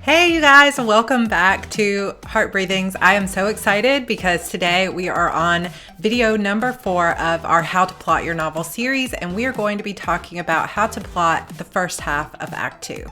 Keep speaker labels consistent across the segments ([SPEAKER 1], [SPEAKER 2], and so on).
[SPEAKER 1] Hey you guys, welcome back to Heart Breathings. I am so excited because today we are on video number 4 of our How to Plot Your Novel series, and we are going to be talking about how to plot the first half of Act 2.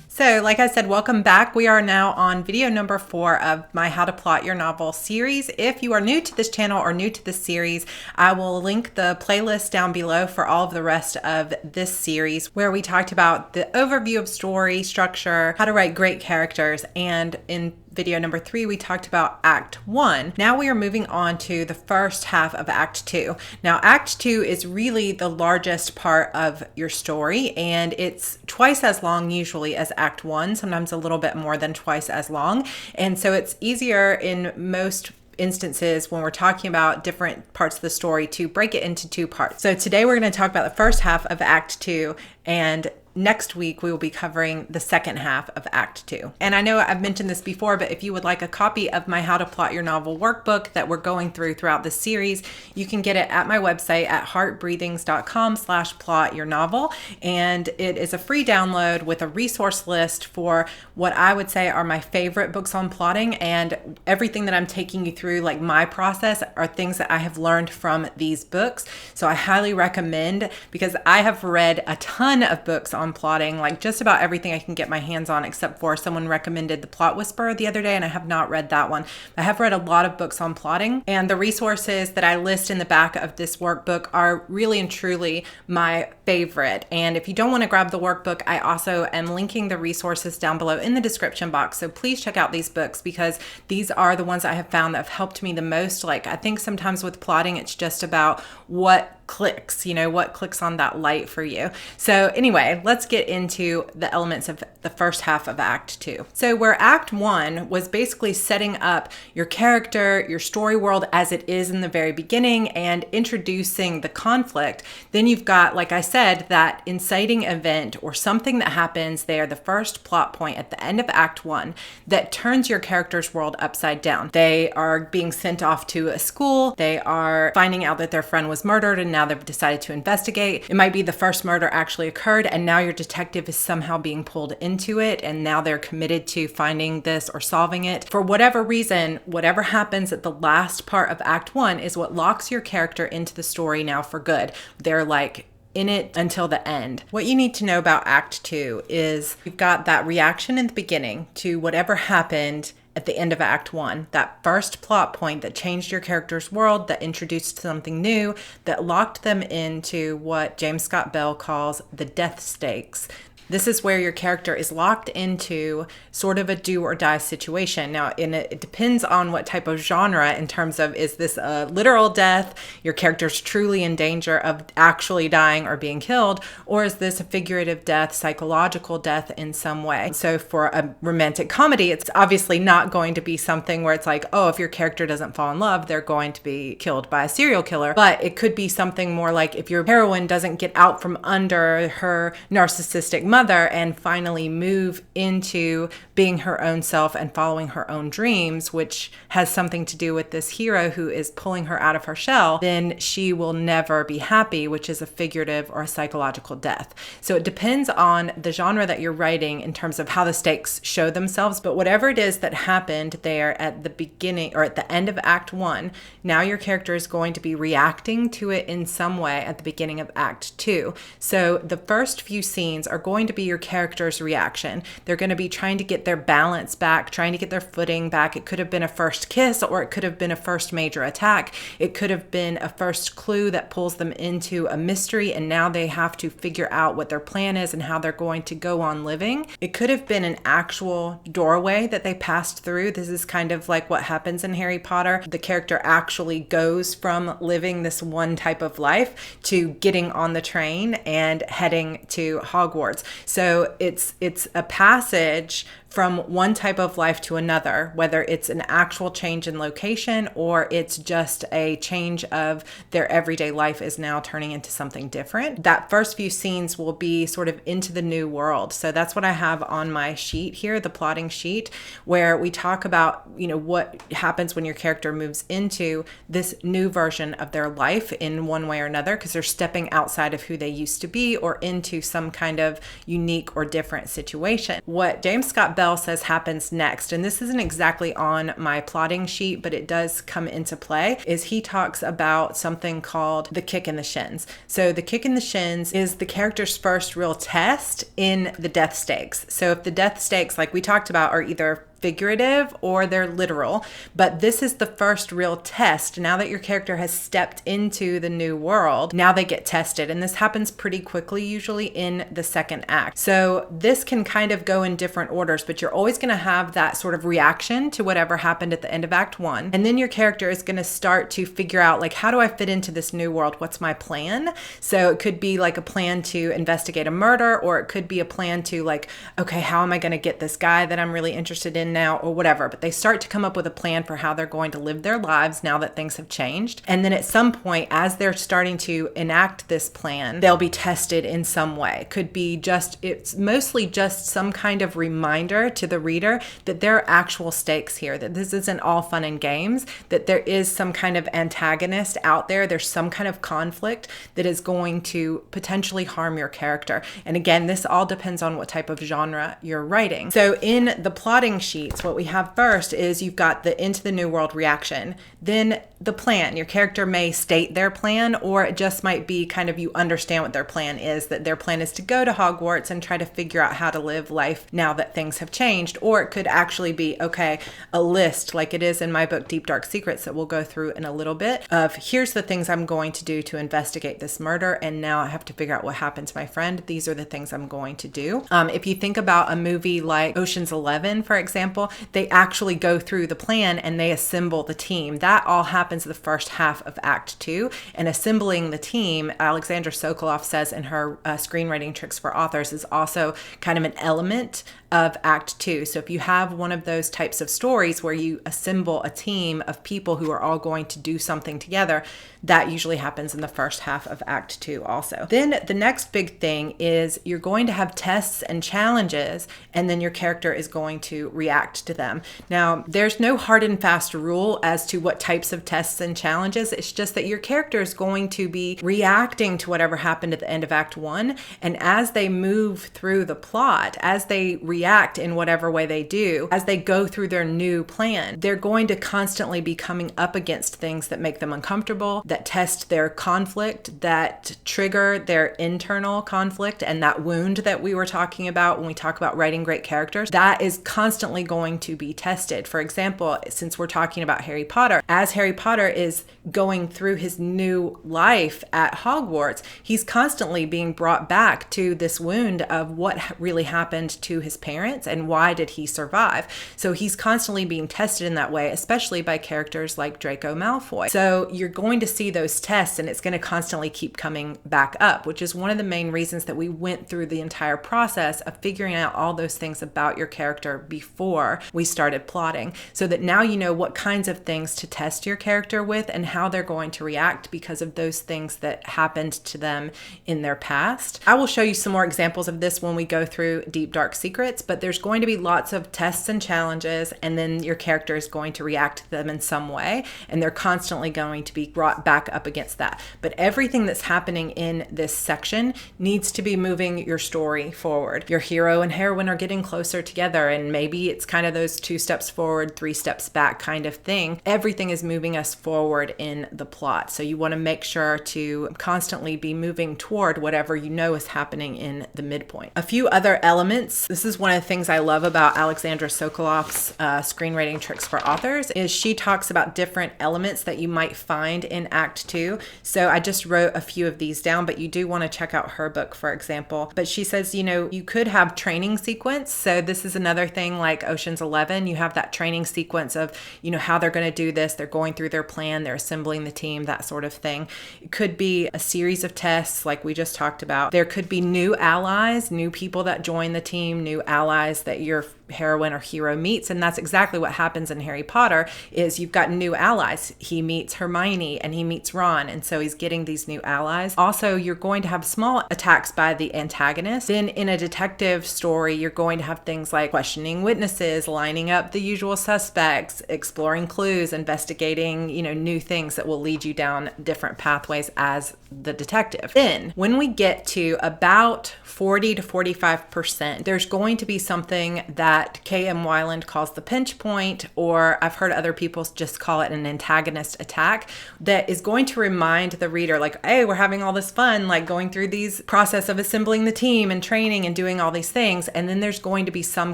[SPEAKER 1] So like I said, welcome back. We are now on video number 4 of my How to Plot Your Novel series. If you are new to this channel or new to this series, I will link the playlist down below for all of the rest of this series where we talked about the overview of story, structure, how to write great characters, and in video number 3, we talked about Act 1. Now we are moving on to the first half of Act 2. Now, Act 2 is really the largest part of your story, and it's twice as long usually as Act 1, sometimes a little bit more than twice as long. And so it's easier in most instances when we're talking about different parts of the story to break it into 2 parts. So today we're going to talk about the first half of Act 2, and next week we will be covering the second half of Act 2. And I know I've mentioned this before, but if you would like a copy of my How to Plot Your Novel workbook that we're going throughout this series, you can get it at my website at heartbreathings.com/plotyournovel. And it is a free download with a resource list for what I would say are my favorite books on plotting, and everything that I'm taking you through, like my process, are things that I have learned from these books. So I highly recommend, because I have read a ton of books on plotting, like just about everything I can get my hands on, except for someone recommended The Plot Whisperer the other day, and I have not read that one. I have read a lot of books on plotting, and the resources that I list in the back of this workbook are really and truly my favorite. And if you don't want to grab the workbook, I also am linking the resources down below in the description box. So please check out these books, because these are the ones I have found that have helped me the most. Like, I think sometimes with plotting, it's just about what clicks, what clicks on that light for you. So anyway, let's get into the elements of the first half of Act 2. So where Act 1 was basically setting up your character, your story world as it is in the very beginning, and introducing the conflict, then you've got, like I said, that inciting event or something that happens there, the first plot point at the end of Act 1, that turns your character's world upside down. They are being sent off to a school. They are finding out that their friend was murdered, and now they've decided to investigate. It might be the first murder actually occurred, and now your detective is somehow being pulled into it, and now they're committed to finding this or solving it. For whatever reason, whatever happens at the last part of Act 1 is what locks your character into the story now for good. They're like in it until the end. What you need to know about Act 2 is you've got that reaction in the beginning to whatever happened at the end of Act 1, that first plot point that changed your character's world, that introduced something new, that locked them into what James Scott Bell calls the death stakes. This is where your character is locked into sort of a do or die situation. Now, it depends on what type of genre, in terms of, is this a literal death, your character's truly in danger of actually dying or being killed, or is this a figurative death, psychological death in some way? So for a romantic comedy, it's obviously not going to be something where it's like, oh, if your character doesn't fall in love, they're going to be killed by a serial killer. But it could be something more like, if your heroine doesn't get out from under her narcissistic mother and finally move into being her own self and following her own dreams, which has something to do with this hero who is pulling her out of her shell, then she will never be happy, which is a figurative or a psychological death. So it depends on the genre that you're writing in terms of how the stakes show themselves. But whatever it is that happened there at the beginning or at the end of Act 1, now your character is going to be reacting to it in some way at the beginning of Act 2. So the first few scenes are going to be your character's reaction. They're going to be trying to get their balance back, trying to get their footing back. It could have been a first kiss, or it could have been a first major attack. It could have been a first clue that pulls them into a mystery, and now they have to figure out what their plan is and how they're going to go on living. It could have been an actual doorway that they passed through. This is kind of like what happens in Harry Potter. The character actually goes from living this one type of life to getting on the train and heading to Hogwarts. So it's a passage from one type of life to another, whether it's an actual change in location or it's just a change of their everyday life is now turning into something different. That first few scenes will be sort of into the new world. So that's what I have on my sheet here, the plotting sheet, where we talk about, what happens when your character moves into this new version of their life in one way or another, because they're stepping outside of who they used to be or into some kind of unique or different situation. What James Scott Bell says happens next, and this isn't exactly on my plotting sheet, but it does come into play, is he talks about something called the kick in the shins. So the kick in the shins is the character's first real test in the death stakes. So if the death stakes, like we talked about, are either figurative or they're literal, but this is the first real test. Now that your character has stepped into the new world, now they get tested, and this happens pretty quickly, usually in the second act. So this can kind of go in different orders, but you're always going to have that sort of reaction to whatever happened at the end of Act 1, and then your character is going to start to figure out, like, how do I fit into this new world? What's my plan? So it could be like a plan to investigate a murder, or it could be a plan to, like, okay, how am I going to get this guy that I'm really interested in now, or whatever. But they start to come up with a plan for how they're going to live their lives now that things have changed. And then at some point, as they're starting to enact this plan, they'll be tested in some way. Could be it's mostly just some kind of reminder to the reader that there are actual stakes here, that this isn't all fun and games, that there is some kind of antagonist out there. There's some kind of conflict that is going to potentially harm your character. And again, this all depends on what type of genre you're writing. So in the plotting sheet, what we have first is you've got the into the new world reaction, then the plan. Your character may state their plan, or it just might be kind of you understand what their plan is, that their plan is to go to Hogwarts and try to figure out how to live life now that things have changed. Or it could actually be, okay, a list like it is in my book, Deep Dark Secrets, that we'll go through in a little bit, of here's the things I'm going to do to investigate this murder, and now I have to figure out what happened to my friend. These are the things I'm going to do. If you think about a movie like Ocean's 11, for example, they actually go through the plan and they assemble the team. That all happens the first half of Act 2. And assembling the team, Alexandra Sokoloff says in her Screenwriting Tricks for Authors, is also kind of an element of Act 2. So if you have one of those types of stories where you assemble a team of people who are all going to do something together, that usually happens in the first half of Act 2 also. Then the next big thing is you're going to have tests and challenges, and then your character is going to react to them. Now, there's no hard and fast rule as to what types of tests and challenges. It's just that your character is going to be reacting to whatever happened at the end of Act 1, and as they move through the plot, as they react in whatever way they do, as they go through their new plan, they're going to constantly be coming up against things that make them uncomfortable, that test their conflict, that trigger their internal conflict, and that wound that we were talking about when we talk about writing great characters, that is constantly going to be tested. For example, since we're talking about Harry Potter, as Harry Potter is going through his new life at Hogwarts, he's constantly being brought back to this wound of what really happened to his parents and why did he survive. So he's constantly being tested in that way, especially by characters like Draco Malfoy. So you're going to see those tests, and it's going to constantly keep coming back up, which is one of the main reasons that we went through the entire process of figuring out all those things about your character before we started plotting, so that now you know what kinds of things to test your character with and how they're going to react because of those things that happened to them in their past. I will show you some more examples of this when we go through Deep Dark Secrets, but there's going to be lots of tests and challenges, and then your character is going to react to them in some way, and they're constantly going to be brought back up against that. But everything that's happening in this section needs to be moving your story forward. Your hero and heroine are getting closer together, and maybe it's kind of those 2 steps forward, 3 steps back kind of thing. Everything is moving us forward in the plot. So you want to make sure to constantly be moving toward whatever you know is happening in the midpoint. A few other elements. This is one of the things I love about Alexandra Sokoloff's Screenwriting Tricks for Authors, is she talks about different elements that you might find in Act 2. So I just wrote a few of these down, but you do want to check out her book, for example. But she says, you could have training sequence. So this is another thing like Ocean's 11. You have that training sequence of, how they're going to do this. They're going through their plan, they're assembling the team, that sort of thing. It could be a series of tests like we just talked about. There could be new allies, new people that join the team, new allies that your heroine or hero meets, and that's exactly what happens in Harry Potter. Is you've got new allies. He meets Hermione and he meets Ron, and so he's getting these new allies. Also, you're going to have small attacks by the antagonist. Then in a detective story, you're going to have things like questioning witnesses, lining up the usual suspects, exploring clues, investigating, new things that will lead you down different pathways as the detective. Then when we get to about 40 to 45%, there's going to be something that K.M. Weiland calls the pinch point, or I've heard other people just call it an antagonist attack, that is going to remind the reader, like, hey, we're having all this fun, like going through these process of assembling the team and training and doing all these things. And then there's going to be some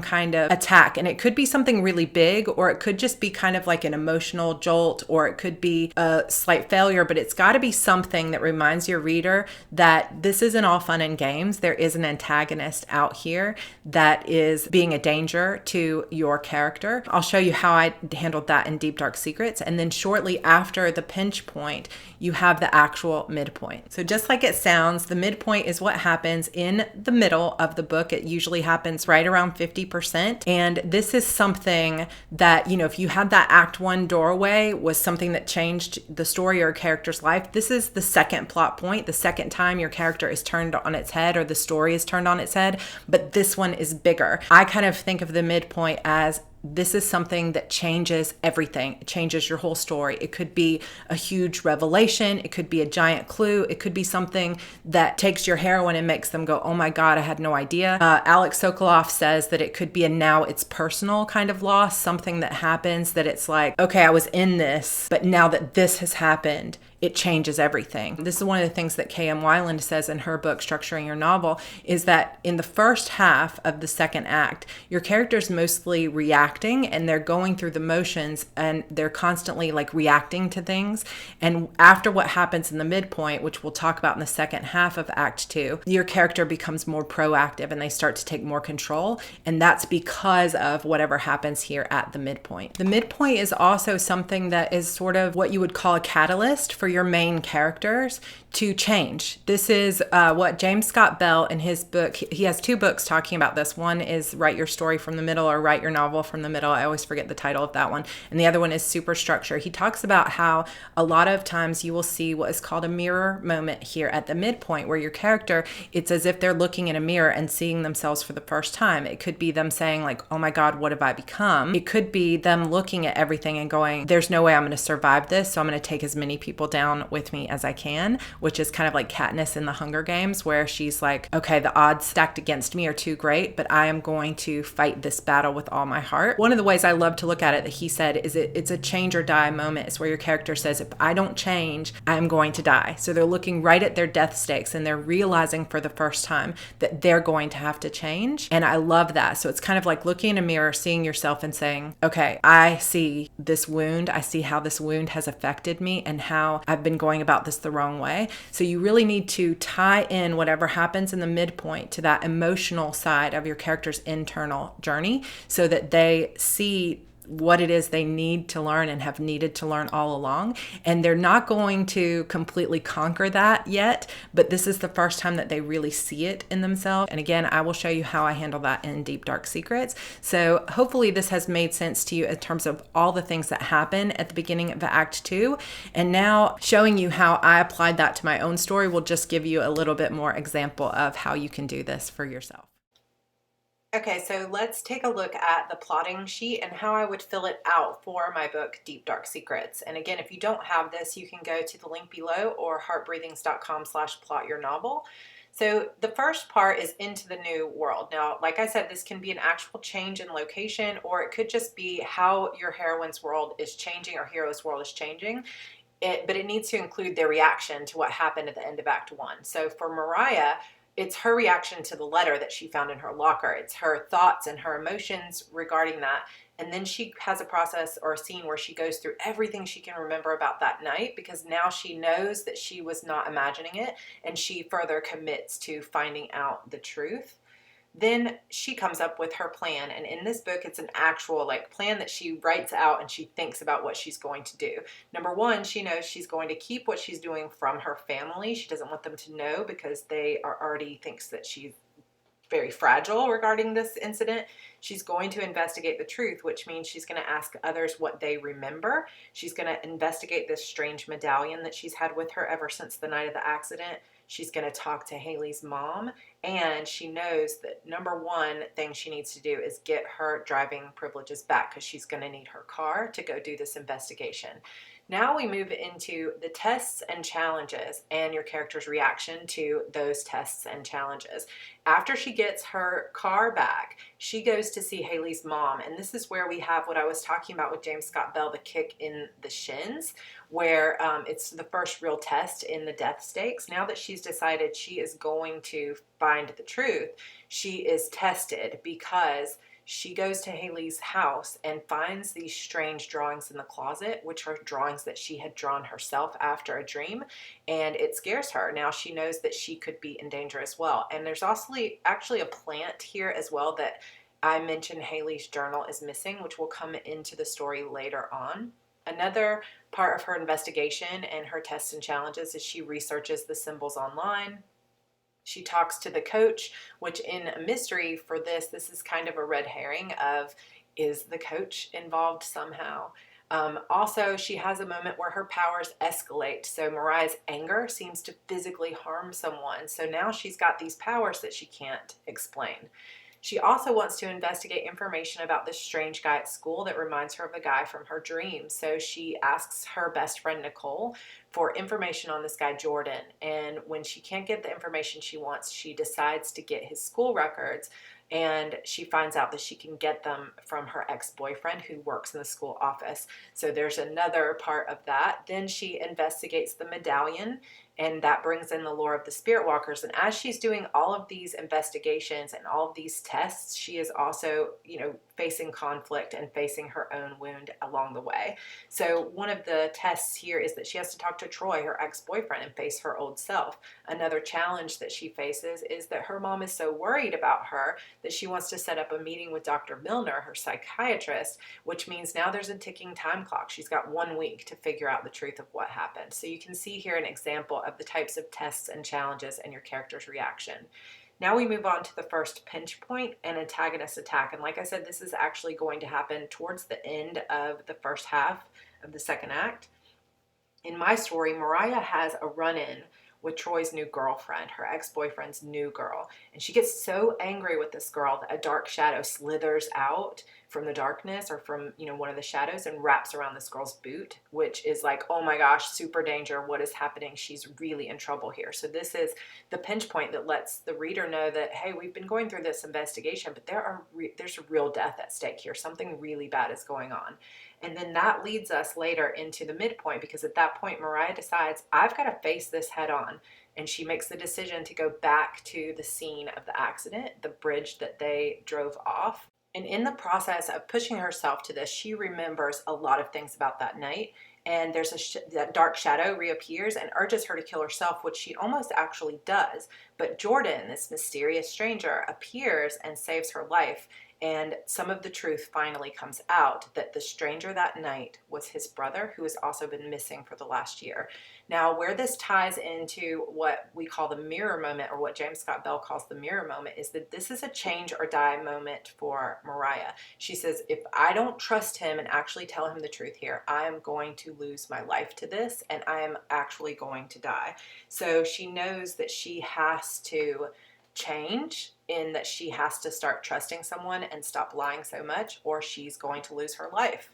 [SPEAKER 1] kind of attack, and it could be something really big, or it could just be kind of like an emotional jolt, or it could be a slight failure, but it's got to be something that reminds your reader that this isn't all fun and games. There is an antagonist out here that is being a danger to your character. I'll show you how I handled that in Deep Dark Secrets. And then shortly after the pinch point, you have the actual midpoint. So just like it sounds, the midpoint is what happens in the middle of the book. It usually happens right around 50%. And this is something that, if you had that Act 1 doorway was something that changed the story or a character's life, this is the second plot point, the second time your character is turned on its head or the story is turned on its head, but this one is bigger. I kind of think of the midpoint as this is something that changes everything. It changes your whole story. It could be a huge revelation. It could be a giant clue. It could be something that takes your heroine and makes them go, oh my God, I had no idea. Alex Sokoloff says that it could be a now it's personal kind of loss, something that happens that it's like, okay, I was in this, but now that this has happened, it changes everything. This is one of the things that K.M. Weiland says in her book, Structuring Your Novel, is that in the first half of the second act, your character's mostly reacting and they're going through the motions and they're constantly like reacting to things. And after what happens in the midpoint, which we'll talk about in the second half of Act 2, your character becomes more proactive and they start to take more control. And that's because of whatever happens here at the midpoint. The midpoint is also something that is sort of what you would call a catalyst for your main characters to change. This is what James Scott Bell in his book, he has two books talking about this. One is Write Your Story from the Middle, or Write Your Novel from the Middle. I always forget the title of that one. And the other one is Superstructure. He talks about how a lot of times you will see what is called a mirror moment here at the midpoint, where your character, it's as if they're looking in a mirror and seeing themselves for the first time. It could be them saying like, oh my God, what have I become? It could be them looking at everything and going, there's no way I'm going to survive this, so I'm going to take as many people down with me as I can, which is kind of like Katniss in the Hunger Games, where she's like, okay, the odds stacked against me are too great, but I am going to fight this battle with all my heart. One of the ways I love to look at it that he said is it's a change or die moment. It's where your character says, if I don't change, I'm going to die. So they're looking right at their death stakes and they're realizing for the first time that they're going to have to change. And I love that. So it's kind of like looking in a mirror, seeing yourself and saying, okay, I see this wound. I see how this wound has affected me and how I've been going about this the wrong way. So you really need to tie in whatever happens in the midpoint to that emotional side of your character's internal journey so that they see what it is they need to learn and have needed to learn all along. And they're not going to completely conquer that yet, but this is the first time that they really see it in themselves. And again, I will show you how I handle that in Deep Dark Secrets. So hopefully this has made sense to you in terms of all the things that happen at the beginning of Act 2. And now showing you how I applied that to my own story will just give you a little bit more example of how you can do this for yourself. Okay, so let's take a look at the plotting sheet and how I would fill it out for my book, Deep Dark Secrets. And again, if you don't have this, you can go to the link below or heartbreathings.com/plotyournovel. So the first part is into the new world. Now, like I said, this can be an actual change in location, or it could just be how your heroine's world is changing or hero's world is changing. But it needs to include their reaction to what happened at the end of Act 1. So for Mariah, it's her reaction to the letter that she found in her locker. It's her thoughts and her emotions regarding that. And then she has a process or a scene where she goes through everything she can remember about that night, because now she knows that she was not imagining it, and she further commits to finding out the truth. Then she comes up with her plan. And in this book, it's an actual like plan that she writes out and she thinks about what she's going to do. Number one, she knows she's going to keep what she's doing from her family. She doesn't want them to know because they are already thinks that she's very fragile regarding this incident. She's going to investigate the truth, which means she's going to ask others what they remember. She's going to investigate this strange medallion that she's had with her ever since the night of the accident. She's going to talk to Haley's mom, and she knows that number one thing she needs to do is get her driving privileges back because she's going to need her car to go do this investigation. Now we move into the tests and challenges and your character's reaction to those tests and challenges. After she gets her car back, she goes to see Haley's mom. And this is where we have what I was talking about with James Scott Bell, the kick in the shins, where it's the first real test in the death stakes. Now that she's decided she is going to find the truth, she is tested because she goes to Haley's house and finds these strange drawings in the closet, which are drawings that she had drawn herself after a dream, and it scares her. Now she knows that she could be in danger as well. And there's also actually a plant here as well that I mentioned Haley's journal is missing, which will come into the story later on. Another part of her investigation and her tests and challenges is she researches the symbols online. She talks to the coach, which in a mystery for this is kind of a red herring of, is the coach involved somehow? Also, she has a moment where her powers escalate. So Mariah's anger seems to physically harm someone. So now she's got these powers that she can't explain. She also wants to investigate information about this strange guy at school that reminds her of the guy from her dream. So she asks her best friend, Nicole, for information on this guy, Jordan. And when she can't get the information she wants, she decides to get his school records. And she finds out that she can get them from her ex-boyfriend who works in the school office. So there's another part of that. Then she investigates the medallion, and that brings in the lore of the spirit walkers. And as she's doing all of these investigations and all of these tests, she is also, facing conflict and facing her own wound along the way. So one of the tests here is that she has to talk to Troy, her ex-boyfriend, and face her old self. Another challenge that she faces is that her mom is so worried about her that she wants to set up a meeting with Dr. Milner, her psychiatrist, which means now there's a ticking time clock. She's got 1 week to figure out the truth of what happened. So you can see here an example of the types of tests and challenges and your character's reaction. Now we move on to the first pinch point and antagonist attack. And like I said, this is actually going to happen towards the end of the first half of the second act. In my story, Mariah has a run-in with Troy's new girlfriend, her ex-boyfriend's new girl. And she gets so angry with this girl that a dark shadow slithers out from the darkness or from, one of the shadows and wraps around this girl's boot, which is like, oh my gosh, super danger. What is happening? She's really in trouble here. So this is the pinch point that lets the reader know that, hey, we've been going through this investigation, but there's a real death at stake here. Something really bad is going on. And then that leads us later into the midpoint, because at that point, Mariah decides, I've got to face this head on. And she makes the decision to go back to the scene of the accident, the bridge that they drove off. And in the process of pushing herself to this, she remembers a lot of things about that night. And there's that dark shadow reappears and urges her to kill herself, which she almost actually does. But Jordan, this mysterious stranger, appears and saves her life. And some of the truth finally comes out that the stranger that night was his brother, who has also been missing for the last year. Now, where this ties into what we call the mirror moment, or what James Scott Bell calls the mirror moment, is that this is a change or die moment for Mariah. She says, if I don't trust him and actually tell him the truth here, I am going to lose my life to this, and I am actually going to die. So she knows that she has to change, in that she has to start trusting someone and stop lying so much, or she's going to lose her life.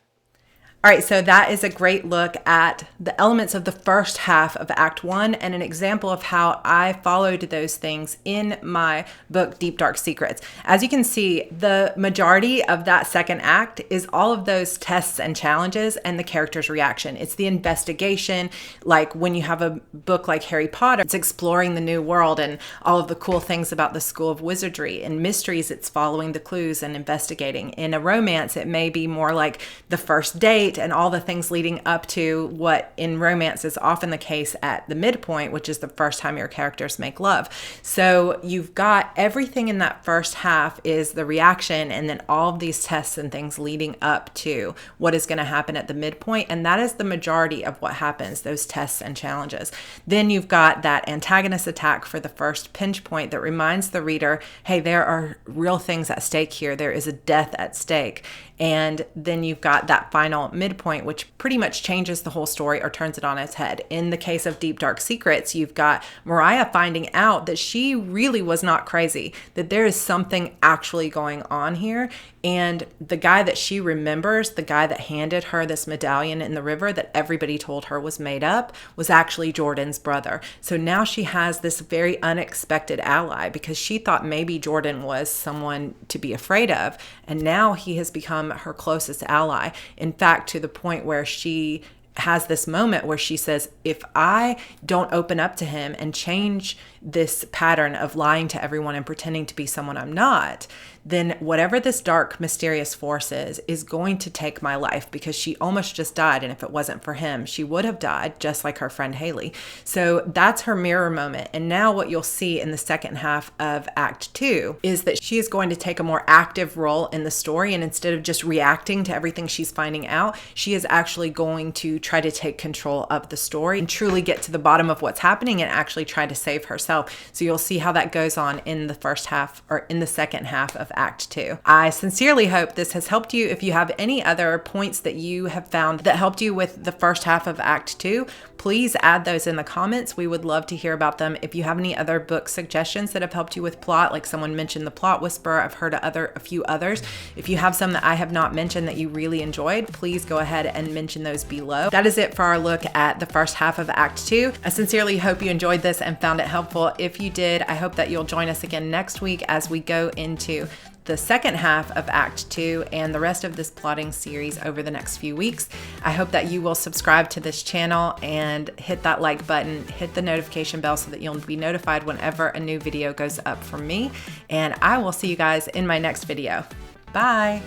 [SPEAKER 1] All right, so that is a great look at the elements of the first half of Act 1 and an example of how I followed those things in my book, Deep Dark Secrets. As you can see, the majority of that second act is all of those tests and challenges and the character's reaction. It's the investigation, like when you have a book like Harry Potter, it's exploring the new world and all of the cool things about the School of Wizardry. In mysteries, it's following the clues and investigating. In a romance, it may be more like the first date date and all the things leading up to what in romance is often the case at the midpoint, which is the first time your characters make love. So you've got everything in that first half is the reaction, and then all of these tests and things leading up to what is going to happen at the midpoint. And that is the majority of what happens, those tests and challenges. Then you've got that antagonist attack for the first pinch point that reminds the reader, hey, there are real things at stake here. There is a death at stake. And then you've got that final midpoint, which pretty much changes the whole story or turns it on its head. In the case of Deep Dark Secrets, you've got Mariah finding out that she really was not crazy, that there is something actually going on here. And the guy that she remembers, the guy that handed her this medallion in the river that everybody told her was made up, was actually Jordan's brother. So now she has this very unexpected ally, because she thought maybe Jordan was someone to be afraid of. And now he has become her closest ally. In fact, to the point where she has this moment where she says, if I don't open up to him and change this pattern of lying to everyone and pretending to be someone I'm not, then whatever this dark, mysterious force is going to take my life, because she almost just died. And if it wasn't for him, she would have died, just like her friend Haley. So that's her mirror moment. And now what you'll see in the second half of Act 2 is that she is going to take a more active role in the story. And instead of just reacting to everything she's finding out, she is actually going to try to take control of the story and truly get to the bottom of what's happening and actually try to save herself. So you'll see how that goes on in the first half, or in the second half of Act 2. I sincerely hope this has helped you. If you have any other points that you have found that helped you with the first half of Act 2, please add those in the comments. We would love to hear about them. If you have any other book suggestions that have helped you with plot, like someone mentioned The Plot Whisperer, I've heard a few others. If you have some that I have not mentioned that you really enjoyed, please go ahead and mention those below. That is it for our look at the first half of Act 2. I sincerely hope you enjoyed this and found it helpful. If you did, I hope that you'll join us again next week as we go into the second half of Act 2 and the rest of this plotting series over the next few weeks. I hope that you will subscribe to this channel and hit that like button, hit the notification bell so that you'll be notified whenever a new video goes up from me. And I will see you guys in my next video. Bye.